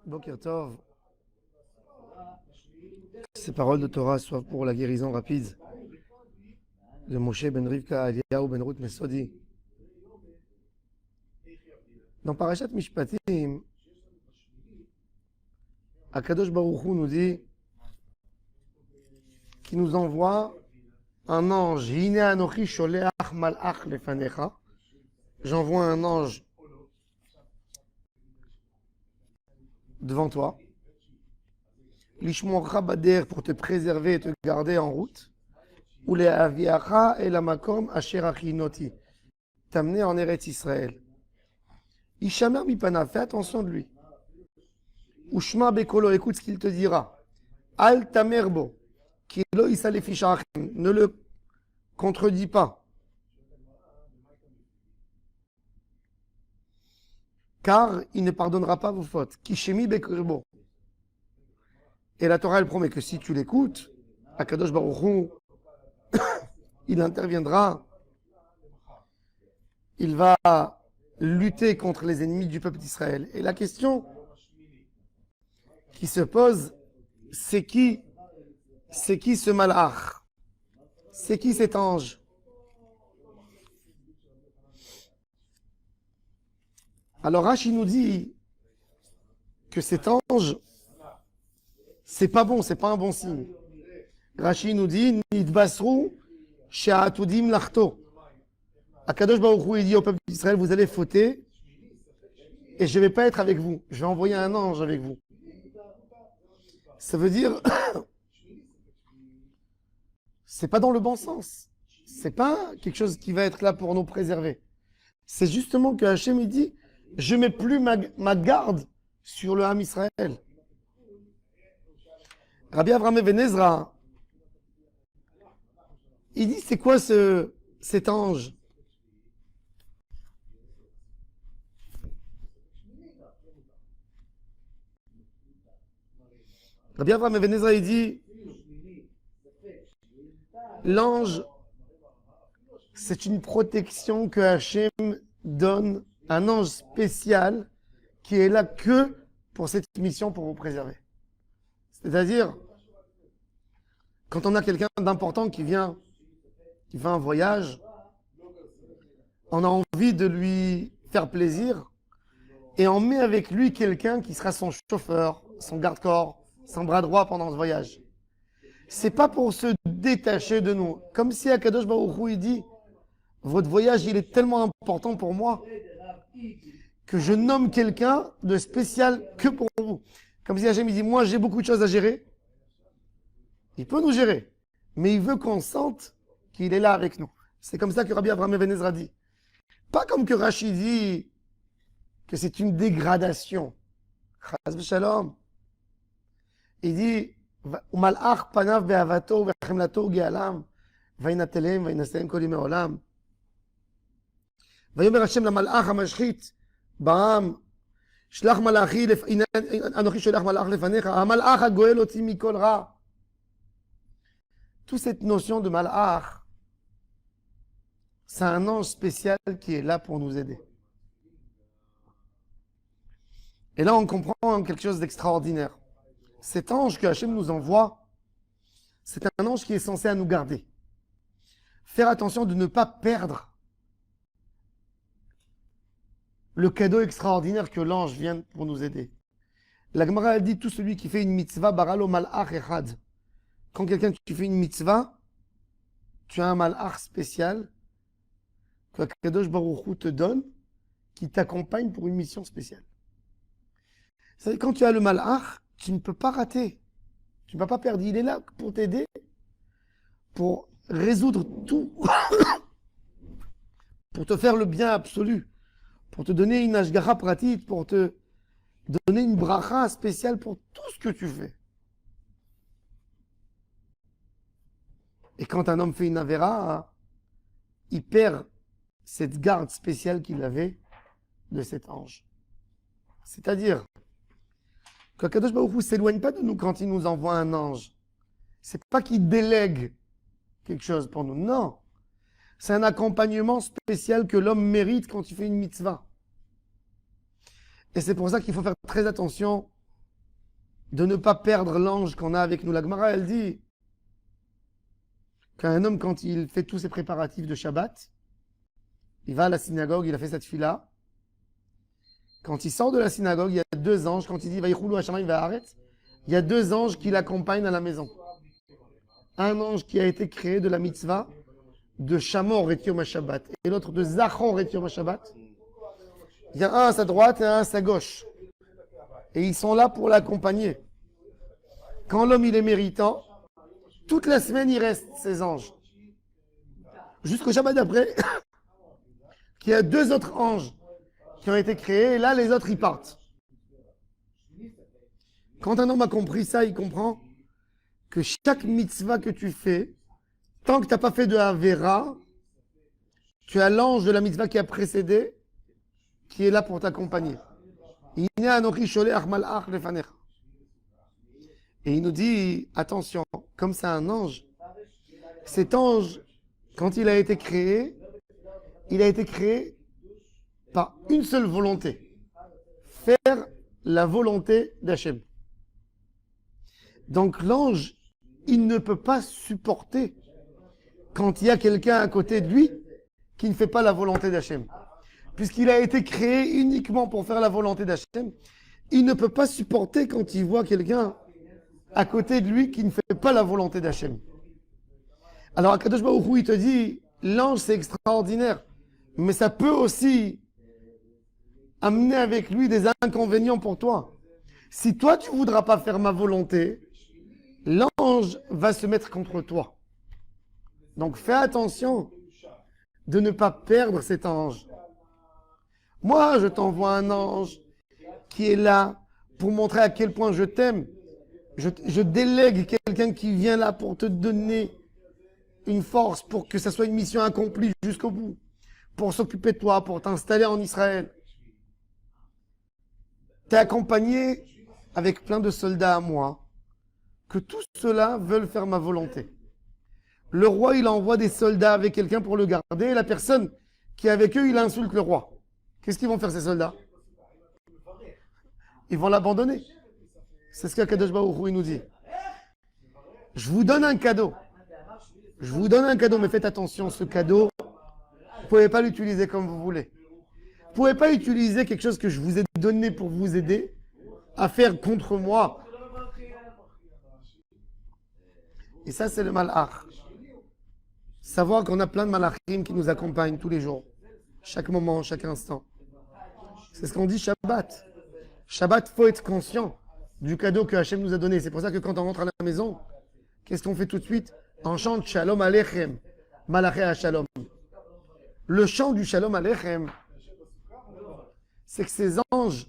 Boker Tov, ces paroles de Torah soient pour la guérison rapide de Moshe ben Rivka, Eliyahu ben Ruth Mesodi. Dans Parashat Mishpatim, Akadosh Baruch Hu nous dit qu'il nous envoie un ange. Hine anochi sholeach malach lefanecha. J'envoie un ange devant toi. Lishmocha bader, pour te préserver et te garder en route. Ou le aviacha et la makom asher achinoti, t'amener en Eretz Israël. Ishamer mipana, fais attention de lui. Ushma bekolo, écoute ce qu'il te dira. Al tamerbo, kilo isa le fichachim, ne le contredis pas. Car il ne pardonnera pas vos fautes. Kishemi bekurbo. Et la Torah, elle promet que si tu l'écoutes, Akadosh Baruch Hu, il interviendra. Il va lutter contre les ennemis du peuple d'Israël. Et la question qui se pose, c'est qui ce malach? C'est qui cet ange? Alors Rashi nous dit que cet ange, c'est pas bon, c'est pas un bon signe. Rashi nous dit Nidbasru she'atudim lachto. Akadosh Baruch Hu, il dit au peuple d'Israël, vous allez fauter et je ne vais pas être avec vous. Je vais envoyer un ange avec vous. Ça veut dire, c'est pas dans le bon sens. C'est pas quelque chose qui va être là pour nous préserver. C'est justement que Hachem il dit, je mets plus ma garde sur le Ham Israël. Rabbi Avraham ben Ezra, il dit, c'est quoi cet ange? Rabbi Avraham ben Ezra, il dit, l'ange, c'est une protection que Hachem donne, un ange spécial qui est là que pour cette mission, pour vous préserver. C'est-à-dire, quand on a quelqu'un d'important qui fait un voyage, on a envie de lui faire plaisir et on met avec lui quelqu'un qui sera son chauffeur, son garde-corps, son bras droit pendant ce voyage. C'est pas pour se détacher de nous. Comme si Akadosh Baruch Hu il dit, votre voyage il est tellement important pour moi que je nomme quelqu'un de spécial que pour vous. Comme si Hachem il dit, moi j'ai beaucoup de choses à gérer. Il peut nous gérer, mais il veut qu'on sente qu'il est là avec nous. C'est comme ça que Rabbi Avraham ben Ezra dit. Pas comme que Rashi dit que c'est une dégradation. Chas v'shalom. Il dit, Umalach panav be'avato ve'chemlato ge'alam va'inatelem va'inasem kol yimei olam. Vayomer Hashem lamalach hamashchit ba'am shlach malachi anochi sholach malach lefanecha hamalach hagoel oti mikol ra. Toute cette notion de malach, c'est un ange spécial qui est là pour nous aider. Et là, on comprend quelque chose d'extraordinaire. Cet ange que Hachem nous envoie, c'est un ange qui est censé à nous garder. Faire attention de ne pas perdre le cadeau extraordinaire que l'ange vient pour nous aider. La Gemara dit, tout celui qui fait une mitzvah, baralo malach echad. Quand quelqu'un qui fait une mitzvah, tu as un malach spécial que Kadosh Baruch Hu te donne, qui t'accompagne pour une mission spéciale. C'est-à-dire, quand tu as le malach, tu ne peux pas rater. Tu ne peux pas perdre. Il est là pour t'aider, pour résoudre tout, pour te faire le bien absolu, pour te donner une ashgara pratique, pour te donner une bracha spéciale pour tout ce que tu fais. Et quand un homme fait une avéra, il perd cette garde spéciale qu'il avait de cet ange. C'est-à-dire qu'Akadosh Baruch Hu ne s'éloigne pas de nous quand il nous envoie un ange. C'est pas qu'il délègue quelque chose pour nous. Non. C'est un accompagnement spécial que l'homme mérite quand il fait une mitzvah. Et c'est pour ça qu'il faut faire très attention de ne pas perdre l'ange qu'on a avec nous. La Gemara, elle dit qu'un homme, quand il fait tous ses préparatifs de Shabbat, il va à la synagogue, il a fait cette fila. Quand il sort de la synagogue, il y a deux anges. Quand il dit Vaïchoulou Hashamayim Va'aretz, il y a deux anges qui l'accompagnent à la maison. Un ange qui a été créé de la mitzvah de Shamor Retiom Shabbat et l'autre de Zachor Retiom Shabbat. Il y a un à sa droite et un à sa gauche. Et ils sont là pour l'accompagner. Quand l'homme il est méritant, toute la semaine il reste ces anges. Jusqu'au Shabbat d'après, qu'il y a deux autres anges qui ont été créés et là les autres ils partent. Quand un homme a compris ça, il comprend que chaque mitzvah que tu fais, tant que tu n'as pas fait de Avera, tu as l'ange de la mitzvah qui a précédé, qui est là pour t'accompagner. Et il nous dit, attention, comme c'est un ange, cet ange, quand il a été créé par une seule volonté, faire la volonté d'Hachem. Donc l'ange, il ne peut pas supporter quand il y a quelqu'un à côté de lui qui ne fait pas la volonté d'Hachem. Puisqu'il a été créé uniquement pour faire la volonté d'Hachem, il ne peut pas supporter quand il voit quelqu'un à côté de lui qui ne fait pas la volonté d'Hachem. Alors Akadosh Baruch Hu, il te dit, l'ange c'est extraordinaire, mais ça peut aussi amener avec lui des inconvénients pour toi. Si toi tu ne voudras pas faire ma volonté, l'ange va se mettre contre toi. Donc fais attention de ne pas perdre cet ange. Moi, je t'envoie un ange qui est là pour montrer à quel point je t'aime. Je délègue quelqu'un qui vient là pour te donner une force, pour que ça soit une mission accomplie jusqu'au bout, pour s'occuper de toi, pour t'installer en Israël. Tu es accompagné avec plein de soldats à moi, que tous ceux-là veulent faire ma volonté. Le roi, il envoie des soldats avec quelqu'un pour le garder, et la personne qui est avec eux, il insulte le roi. Qu'est-ce qu'ils vont faire ces soldats? Ils vont l'abandonner. C'est ce qu'Akadosh Baruch Hu nous dit. Je vous donne un cadeau. Je vous donne un cadeau, mais faites attention, ce cadeau, vous ne pouvez pas l'utiliser comme vous voulez. Vous ne pouvez pas utiliser quelque chose que je vous ai donné pour vous aider à faire contre moi. Et ça, c'est le malach. Savoir qu'on a plein de malachim qui nous accompagnent tous les jours, chaque moment, chaque instant. C'est ce qu'on dit Shabbat. Shabbat, il faut être conscient du cadeau que Hachem nous a donné. C'est pour ça que quand on rentre à la maison, qu'est-ce qu'on fait tout de suite? On chante Shalom Aleichem, Malaché HaShalom. Le chant du Shalom Aleichem, c'est que ces anges,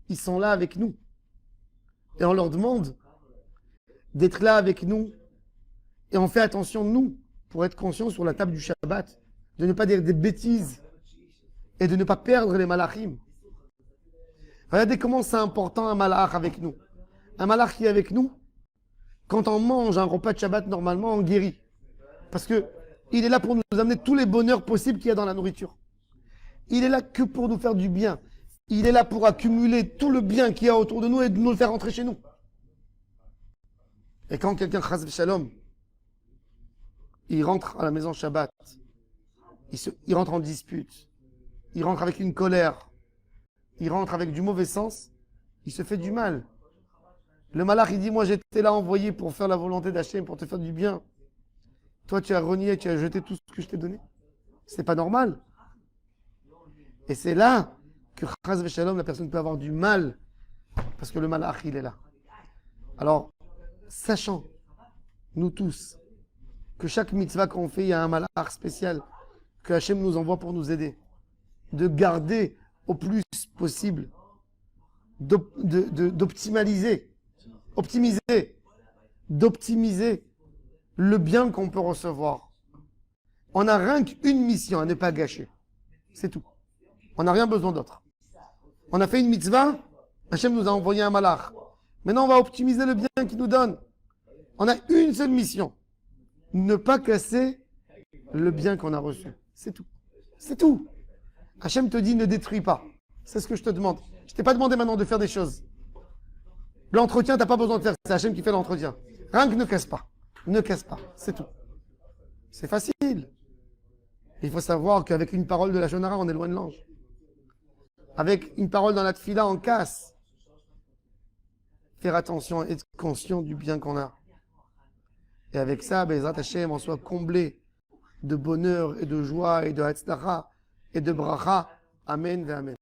ils sont là avec nous. Et on leur demande d'être là avec nous. Et on fait attention, nous, pour être conscients sur la table du Shabbat, de ne pas dire des bêtises et de ne pas perdre les malachim. Regardez comment c'est important un malach avec nous. Un malach qui est avec nous, quand on mange un repas de Shabbat, normalement, on guérit. Parce que il est là pour nous amener tous les bonheurs possibles qu'il y a dans la nourriture. Il est là que pour nous faire du bien. Il est là pour accumuler tout le bien qu'il y a autour de nous et de nous le faire rentrer chez nous. Et quand quelqu'un, chas v'shalom, il rentre à la maison Shabbat, il rentre en dispute, il rentre avec une colère, il rentre avec du mauvais sens, il se fait du mal. Le malach, il dit, moi j'étais là envoyé pour faire la volonté d'Hachem, pour te faire du bien. Toi tu as renié, tu as jeté tout ce que je t'ai donné. C'est pas normal. Et c'est là que chas v'shalom, la personne peut avoir du mal, parce que le malach, il est là. Alors, sachant, nous tous, que chaque mitzvah qu'on fait, il y a un malach spécial que Hachem nous envoie pour nous aider. De garder au plus possible, d'optimiser le bien qu'on peut recevoir. On n'a rien qu'une mission à ne pas gâcher. C'est tout. On n'a rien besoin d'autre. On a fait une mitzvah, Hachem nous a envoyé un malach. Maintenant, on va optimiser le bien qu'il nous donne. On a une seule mission. Ne pas casser le bien qu'on a reçu. C'est tout. C'est tout. Hachem te dit ne détruis pas. C'est ce que je te demande. Je ne t'ai pas demandé maintenant de faire des choses. L'entretien, t'as pas besoin de faire. C'est Hachem qui fait l'entretien. Rien que ne casse pas. Ne casse pas. C'est tout. C'est facile. Il faut savoir qu'avec une parole de la Shonara, on éloigne l'ange. Avec une parole dans la Tfila, on casse. Faire attention, être conscient du bien qu'on a. Et avec ça, Bezrat Hashem, on soit comblé de bonheur et de joie et de hatzlacha et de bracha. Amen et amen.